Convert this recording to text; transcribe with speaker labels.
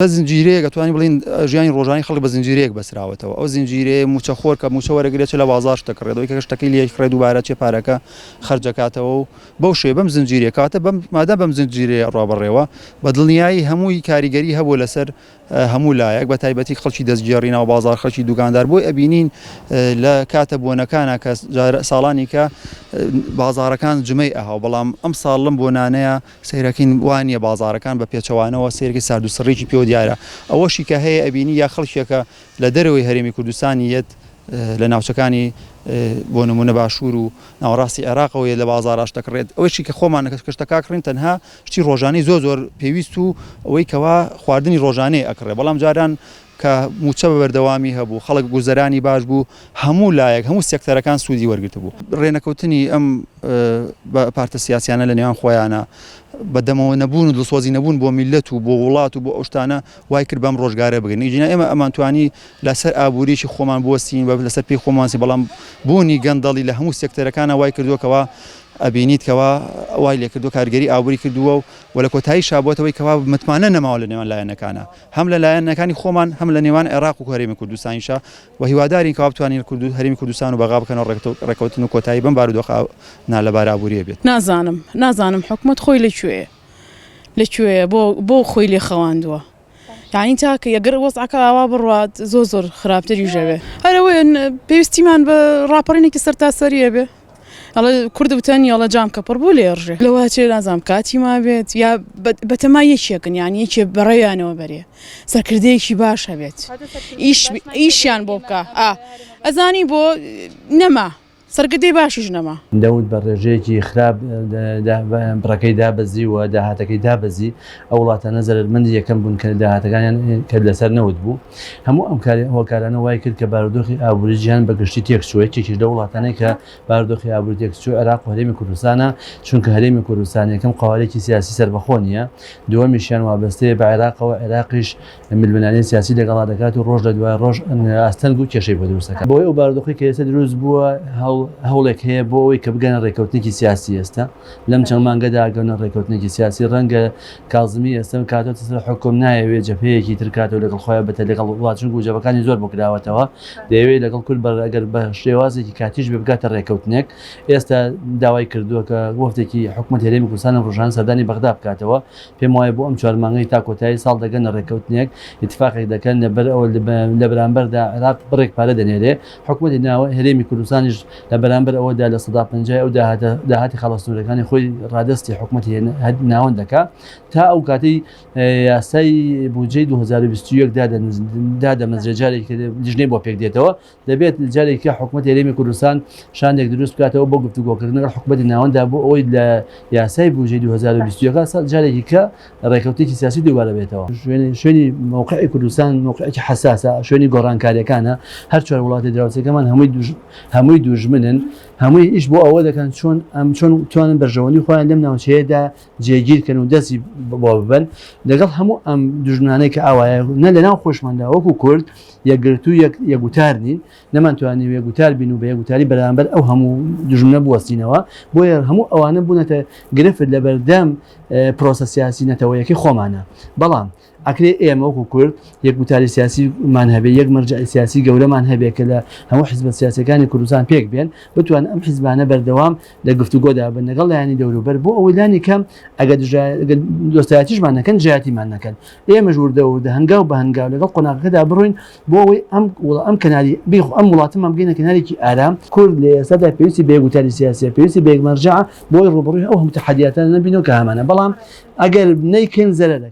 Speaker 1: زنجیرەیەک دەتوانین بڵین ژیانی ڕۆژانەی خەڵک بە زنجیرەیەک بەسراوەتەوە. ئەو زنجیرەیە موچەخۆر کە موچە وەرەگرێت لە بازاڕ دەکڕێتەوە کە شتەکەی لێکڕێت دووبارە چێ پارەکە خەرجەکاتەوە و بەو شێوە بەم زنجیرەیە کاتە مادام بەم زنجیرەیە ڕابڕێوە بە دڵنیایی هەمووی کاریگەری هەبوو لەسەر هەموو لایەک بە تایبەتی خەڵکی دەستگێڕینەوە بازاڕ خەڵکی دوکاندار بۆی ئەبینین لە کاتە بۆنەکانە کە ساڵانی کە بازاڕەکان جمەی ئەهاو بەڵام ئەم ساڵ لەم بۆنانەیە سەیرەکەین وانە بازاڕەکان بە پێچەوانەوە سەیرکی سارد و سڕێکی پێوە دیارە ئەوەشی کە هەیە ئەبینی یا خەڵکێکە لە دەرەوەی هەرێمی کوردستانی یەت لە ناوچەکانی بۆ نمونە باشوور و ناوەڕاستی عێراقەوە لە بازاڕاش دەکڕێت ئەوەشی کە خۆمان کەشتەکە کڕین تەنها شتی ڕۆژانەی زۆر پێویست و ئەوەی کەوا خواردنی ڕۆژانەی ئەکڕێ بەڵام جاران کە موچە بە بەردەوامی هەبوو خەڵک گوزەرانی باش بوو هەموو لایەک هەموو سێکتەرەکان سوودی وەرگرت بوو ڕێنەکەوتنی ئەم پارتە سیاسیانە لە نێوان خۆیانە بەدەمەوە نەبوون و دڵسۆزی نەبوون بۆ میلەت و بۆ وڵات و بۆ ئەو شتانە وای کرد بەم ڕۆژگارە بگرن ئیجینا ئێمە ئەمانتوانی لەسەر ئابووریکی خۆمان بوەستین بە لەسەر پێی خۆمانسی بەڵام بوونی گەندەڵی لە هەموو سێکتەرەکانە وای کردووەکەوە ئەبینیتکەوە وای لێ کردو کارگەری ئابووری کردووە و لە کۆتایی شابووەتەوەی کەوا متمانە نەماوە لە نێوان لایەنەکانە هەم لە لایەنەکانی خۆمان هەم لە نێوان عێراق و هەرێمی کوردستانیشە و هیوادارین کەوا بتوانین هەرێمی کوردستان و بەغا بکەنەوە ڕێکەوتن و کۆتایی بەم بارودۆخ لەبار ئابووریە بێت.
Speaker 2: نازانم حکومت خۆی لەکوێیە بۆ خۆی لێ خەواندووە یعنی تاکە یەگەر وەزعەکە ئاوا بڕوات زۆر خراپتری ژەوێ هەرەوەی پێویستیمان بە ڕاپەڕینێکی سەرتاسەریە بێ ئەڵە کورد وتەنی ئەڵە جام کە پڕ بوو لێڕژێ لەوە چێ نازانم کاتی ما بێت یا بەتەما یەکێکن یانی یەکێ بەڕێیانەوە بەرێ سەرکردەیەکی باش هەبێت ئیشیان بۆ بکە ئەزانی بۆ نەما سەرکردەی باشیش نەما
Speaker 3: دەوت بە ڕێژەیەکی خراپ بڕەکەی دابەزی و داهاتەکەی دابەزی ئەو وڵاتانە زەرمەندی یەکەم بوون کە داهاتەکانیان کە لەسەر نەوت بوو هەموو ئەم هۆکارانە وای کرد کە بارودۆخی ئابووری جیهان بەگشتی تێکچووە یەکێکی لە وڵاتانەی کە بارودۆخی ئابووری تێکچوو عێراق و هەرێمی کوردستانە چونکە هەرێمی کوردستان یەکەم قاوارێکی سیاسی سەربەخۆ نییە دووەمیشیان وابەستەیە بە عێراقەوە عێراقیش ململانەی سیاسی لەگەڵا دەکات و ڕۆژ لە دوای ڕۆژ ئاستەنگ و کێشەی بۆ دروستەکە بۆی ئەو بارودۆخی کە ئێستا دروست بووە هەوڵێک هەیە بۆ ئەوەی کە بگەنە ڕێکەوتنێکی سیاسی ئێستا لەم چەند مانگەدا گەونە ڕێکەوتنێکی سیاسی ڕەنگە کازمی ئێستا کاتۆتە سەر حکوم نایەوێت جەبهەیەکی ترکاتەوە لەگەڵ خۆیان بەتە لەگەڵ وڵات چونکە جەبهەکانی زۆر بۆ کراوەتەوە دەیەوێت لەگەڵ کورد ئەگەر بە شێوازێکی کاتیش بگاتە ڕێکەوتنێک ئێستا داوای کردووە کە وەفتێکی حکومەت هەرێمی کوردستان ڕۆژانە سەردانی بەغدا بکاتەوە پێم وایە بۆ ئەم 4 مانگەی تا کۆتایی ساڵ دەگەنە ڕێکەوتنێک اتفاقێک دەکەن لەبەر ئەوە لە بەرامبەردا عێراق بڕێک پارە دەنێرێ حکومەتی ناوە هەرێمی کوردستانیش لە بەرامبەر ئەوەدا لە 150 ئەو داهاتی خەڵەسنوورەکانی خۆی ڕادستی حکومەتی ناوەند دەکات تا ئەو کاتی یاسای بودجەی 2021 دادەمەزرێ جارێکی لیژنەی بۆ پێک دێتەوە دەبێت جارێکی حکومەتی هەرێمی کوردستان شانێک دروست بکاتەوە بۆ گفتوگۆکردن لەگەڵ حکومەتی ناوەندا بۆ ئەوەی لە یاسای بودجەی 2021 جارێکی کە ڕێکەوتێکی سیاسی دووبارە بێتەوە شوێنی موقعی کوردستان موقعێکی حساسە شوێنی گۆڕانکاریەکانە هەر 4 وڵاتی دراوسەکەمان هەمووی دوژمنن هەمووی ئیش بۆ ئەوە دەکەن چۆن توانن بەرژەوەنی خۆیان لەم ناوچەیەدا جێگیرکەن و دەستی بۆ ببەن لەگەڵ هەموو ئەم دوژمنانەی کە ئاوایە نە لەناو خۆشماندا وەکو کورد یەکگرتو یەکگوتار نین نەمانتوانین یەکگوتار بین و بە یەکگوتاری بەرامبەر ئەو هەموو دوژمنە بوەستینەوە بۆیە هەموو ئەوانە بوونەتە گرفت لە بەردەم پرۆسە سیاسی نەتەوەیەکی خۆمانە بەڵام ئەکرێ ئێمە وەکو کورد یەکگوتاری سیاسیمان هەبێ یەک مەرجع سیاسی گەورەمان هەبێ کە لە هەموو حیزبە سیاسیەکانی کوردستان پێک بێن بتوان ئەم حیزبانە بەردەوام لە گفتوگۆدا بن لەگەڵ لایانی دەوروبەر بۆ ئەوەی لانی کەم ئەگەر دۆستایەتیشمان نەکەن جیاتیمان نەکەن ئێمە ژووردە و هەنگاو بە هەنگاو لەگەڵ قۆناغەکەدا بڕۆین بۆ ئەوەی ئەم کەناری ئەم وڵاتمان بگەینە کەنارێکی ئارام کورد لە ئێستادا پێویستی بە یەکگوتاری سیاسیە پێویستی بە یەک مەرجع بۆی ڕوبڕووی ئەو هەموو تەحەدیاتە نەبینەوە کە هەمانە بەڵام ئەگەر نەیکەین زەرەر